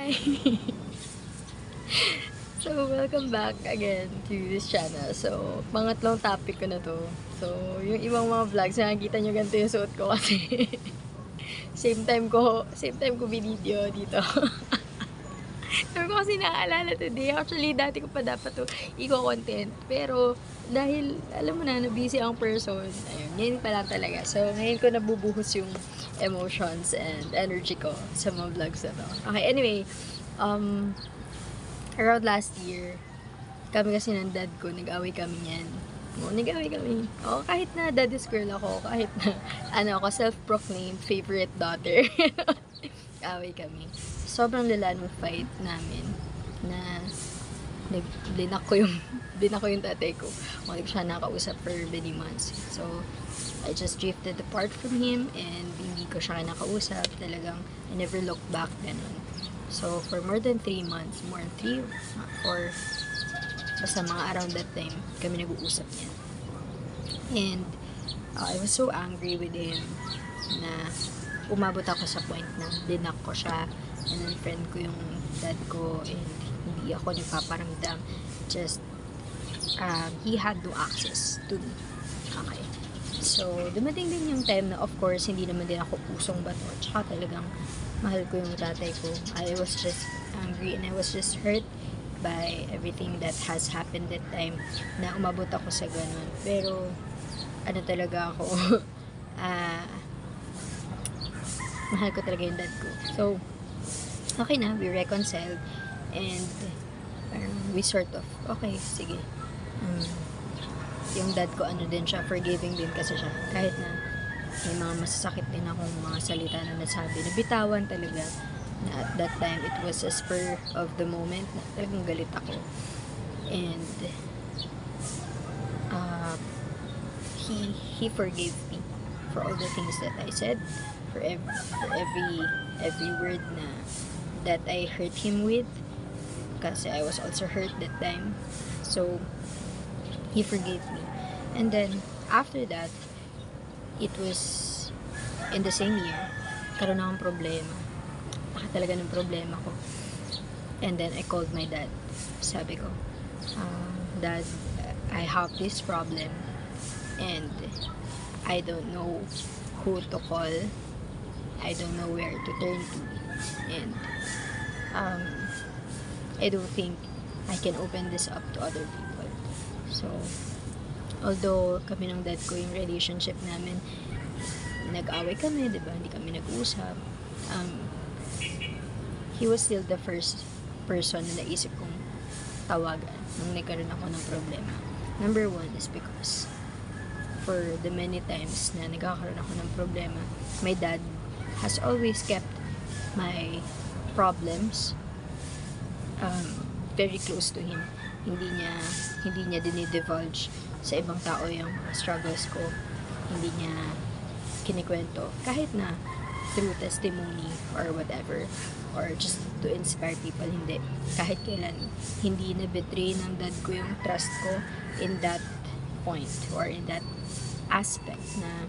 Hi! So, welcome back again to this channel. So, pangatlong topic ko na to. So, yung ibang mga vlogs, nakikita nyo ganito yung suot ko kasi same time ko binideo dito. Sabi ko kasi naaalala today. Actually, dati ko pa dapat to i-content. Pero, dahil, alam mo na, busy ang person. Ayun, ngayon pa lang talaga. So, ngayon ko nabubuhos yung emotions and energy ko sa mga vlogs na to. Okay, anyway, around last year, kami kasi ng dad ko, nag-away kami yan. Nag-away kami. Kahit na daddy's girl ako, kahit na, ako, self-proclaimed favorite daughter. Away kami. Sobrang lala ng fight namin na blinak ko yung tatay ko. Hindi ko siya nakausap for many months. So, I just drifted apart from him and hindi ko siya nakausap. Talagang, I never looked back, ganun. So, for more than 3 months, more than 3 or basta mga around that time, kami nag-uusap niya. And, I was so angry with him na umabot ako sa point na dinak ko siya and then friend ko yung dad ko and hindi ako nagpaparamdam. Just, he had no access to me. Okay. So, dumating din yung time na of course, hindi naman din ako pusong bato. Tsaka talagang mahal ko yung tatay ko. I was just angry and I was just hurt by everything that has happened that time na umabot ako sa ganun. Pero, ano talaga ako, mahal ko talaga yung dad ko. So, okay na, we reconciled and we sort of, okay, sige. Yung dad ko, ano din siya, forgiving din kasi siya. Kahit na may mga masasakit din akong mga salita na nasabi. Nabitawan talaga na at that time, it was a spur of the moment na talagang galit ako. And he forgave me for all the things that I said, for every word na that I hurt him with, kasi I was also hurt that time. So he forgave me. And then after that, it was in the same year, karoon akong problema. Talaga ng problema ko. And then I called my dad. Sabi ko, Dad, I have this problem and I don't know who to call. I don't know where to turn to. And I don't think I can open this up to other people. So, although kami ng dad ko, yung relationship namin, nag-away kami, diba? Hindi kami nag-usap. He was still the first person na naisip kong tawagan nung nagkaroon ako ng problema. Number one is because for the many times na nagkakaroon ako ng problema, my dad has always kept my problems very close to him. Hindi niya dinidivulge sa ibang tao yung struggles ko. Hindi niya kinikwento. Kahit na through testimony or whatever, or just to inspire people, hindi. Kahit kailan, hindi na-betray ng dad ko yung trust ko in that point or in that aspect na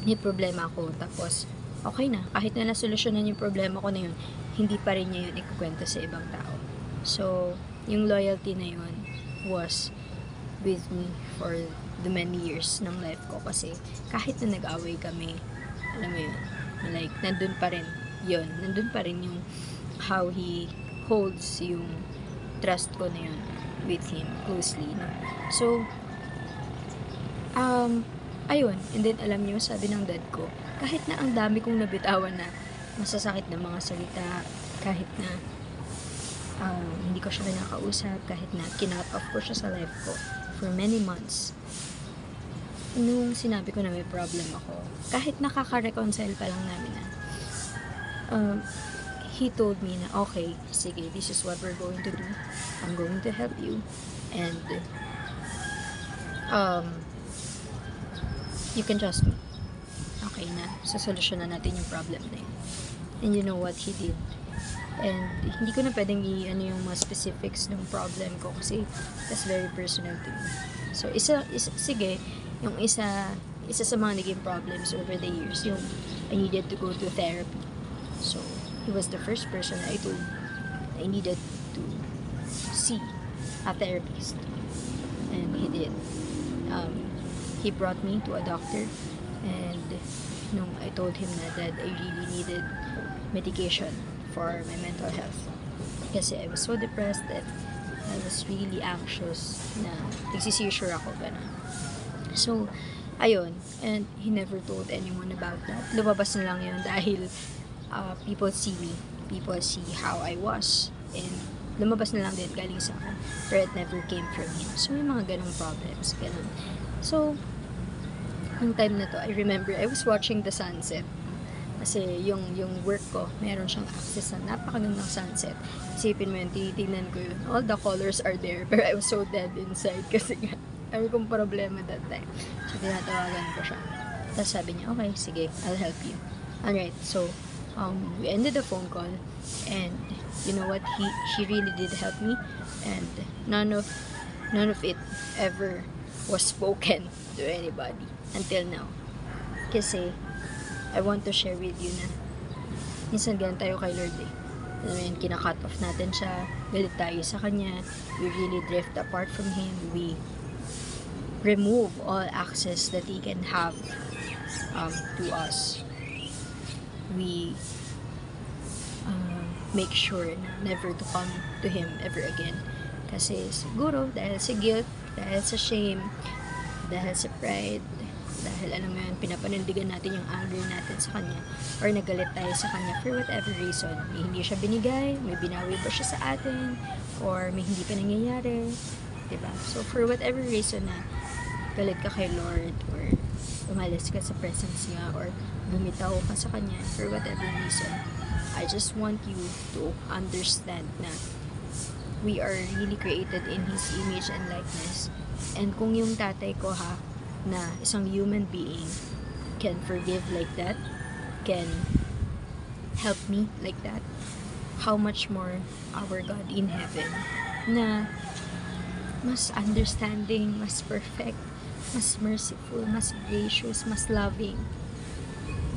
may problema ako. Tapos, okay na. Kahit na nasolusyonan yung problema ko na yun, hindi pa rin niya yun ikukwento sa ibang tao. So, yung loyalty na yun was with me for the many years ng life ko. Kasi kahit na nag-away kami, alam mo yun, like, nandun pa rin yun. Nandun pa rin yung how he holds yung trust ko na yun with him closely. No? So, ayun. And then, alam niyo, sabi ng dad ko, kahit na ang dami kong nabitawan na masasakit na mga salita, kahit na hindi ko siya nakausap, kahit na kinut off ko siya sa life ko for many months, nung sinabi ko na may problem ako, kahit nakaka-reconcile pa lang namin na, he told me na, okay, sige, this is what we're going to do. I'm going to help you. And, you can trust me. Okay na, sasolusyonan natin yung problem na yun. And you know what he did? And hindi ko na pwedeng ano yung mga specifics ng problem ko kasi that's very personal to me. So, sige, yung isa sa mga naging problems over the years, yung I needed to go to therapy. So, he was the first person I told I needed to see a therapist. And he did. He brought me to a doctor, and nung I told him na that I really needed medication for my mental health. Kasi I was so depressed that I was really anxious na nagsisisure ako, gano'n. So, ayun. And he never told anyone about that. Lumabas na lang yun dahil people see me. People see how I was. And lumabas na lang din galing sa akin. Pero it never came from him. So, may mga ganong problems. Ganun. So, ang time na to, I remember, I was watching the sunset. Kasi yung work ko, meron siyang access na napakagandang sunset. Isipin mo yun, tinitingnan ko yun. All the colors are there, pero I was so dead inside kasi nga, kami kong problema that time. So, tinatawagan ko siya. Tapos sabi niya, okay, sige, I'll help you. Alright, so, we ended the phone call, and you know what, he really did help me, and none of it ever was spoken to anybody until now. Kasi, I want to share with you na minsan ganun tayo kay Lord eh. Alam mo yun, kina-cut off natin siya, galit tayo sa Kanya, we really drift apart from Him, we remove all access that He can have to us. We make sure na never to come to Him ever again. Kasi siguro, dahil sa guilt, dahil sa shame, dahil sa pride, dahil alam mo yun, pinapanindigan natin yung anger natin sa Kanya, or nagalit tayo sa Kanya for whatever reason. May hindi siya binigay, may binawi ba siya sa atin, or may hindi pa nangyayari, diba? So for whatever reason na galit ka kay Lord, or umalis ka sa presence niya, or bumitaw ka sa Kanya for whatever reason, I just want you to understand na we are really created in His image and likeness. And kung yung tatay ko na isang human being can forgive like that, can help me like that, how much more our God in heaven na mas understanding, mas perfect, mas merciful, mas gracious, mas loving,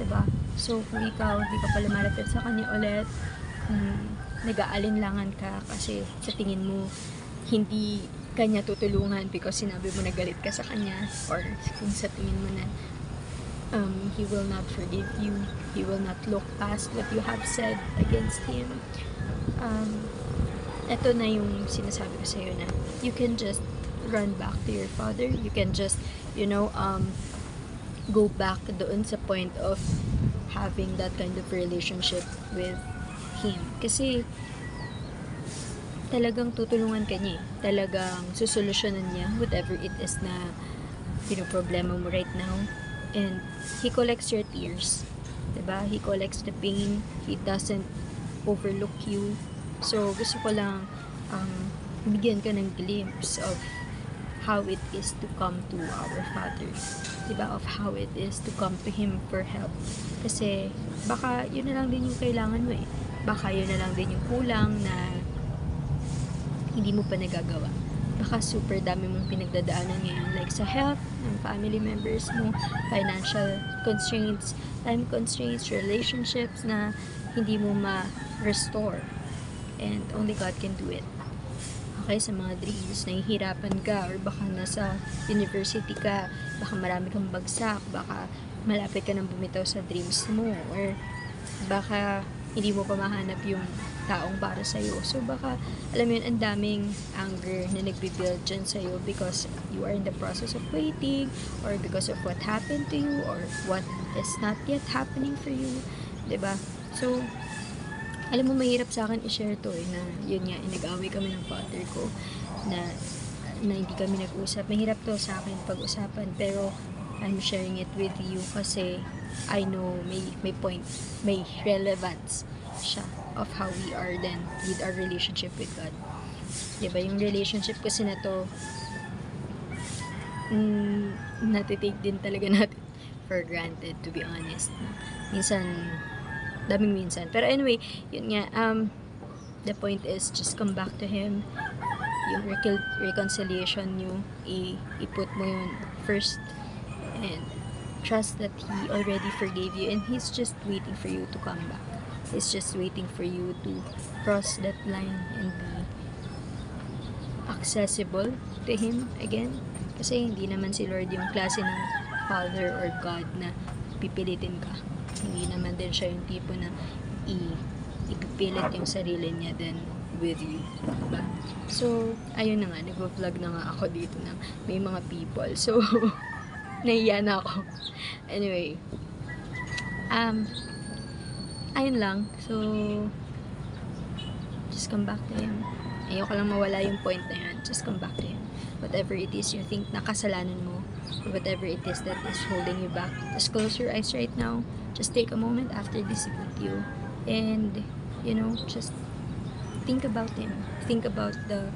diba? So kung ikaw hindi ka pa lumalapit sa Kanya ulit, nag-aalinlangan ka kasi sa tingin mo hindi Kanya tutulungan because sinabi mo na galit ka sa Kanya, or kung sa tingin mo na He will not forgive you, He will not look past what you have said against Him, eto na yung sinasabi ko sa'yo na you can just run back to your Father, you can just go back doon sa point of having that kind of relationship with Him, kasi talagang tutulungan ka niya, talagang susolusyonan niya whatever it is na pinoproblema mo right now, and He collects your tears, diba? He collects the pain, He doesn't overlook you. So gusto ko lang bigyan ka ng glimpse of how it is to come to our Father, diba? Of how it is to come to Him for help, kasi baka yun na lang din yung kailangan mo eh, baka yun na lang din yung kulang na hindi mo pa nagagawa. Baka super dami mong pinagdadaanan ngayon, like sa health ng family members mo, financial constraints, time constraints, relationships na hindi mo ma-restore, and only God can do it. Okay, sa mga dreams, nahihirapan ka, or baka nasa university ka, baka marami kang bagsak, baka malapit ka nang bumitaw sa dreams mo, or baka hindi mo pa mahanap yung taong para sa'yo. So baka, alam mo yun, ang daming anger na nagbe-build dyan sa'yo because you are in the process of waiting, or because of what happened to you, or what is not yet happening for you, diba? So, alam mo, mahirap sa akin i-share to na yun nga, nag-away kami ng father ko, na hindi kami nag-usap. Mahirap to sa akin pag-usapan, pero I'm sharing it with you kasi I know may point, may relevance siya of how we are then with our relationship with God. Diba, yung relationship kasi na to, natitake din talaga natin for granted, to be honest. Daming minsan. Pero anyway, yun nga, the point is, just come back to Him. Yung reconciliation nyo, i-put mo yun first, and trust that He already forgave you, and He's just waiting for you to come back. is just waiting for you to cross that line and be accessible to Him again. Kasi hindi naman si Lord yung klase ng Father or God na pipilitin ka. Hindi naman din siya yung tipo na ipipilit yung sarili niya then with you. Diba? So, ayun na nga, nag-vlog na nga ako dito na may mga people. So, nahiya na ako. Anyway, ayun lang. So, just come back to Him. Ayoko lang mawala yung point na yun. Just come back to Him. Whatever it is you think na kasalanan mo, or whatever it is that is holding you back, just close your eyes right now. Just take a moment after this video and, just think about Him. Think about the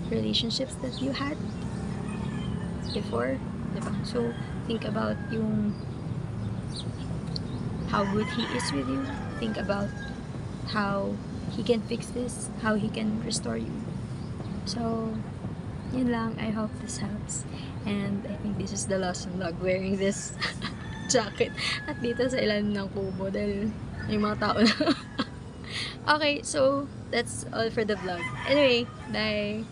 relationships that you had before, diba? So, think about how good He is with you. Think about how He can fix this, how He can restore you. So, yun lang. I hope this helps. And I think this is the last vlog wearing this jacket. At dito sa ilalim ng kubo dahil may mga tao na. Okay, so that's all for the vlog. Anyway, bye!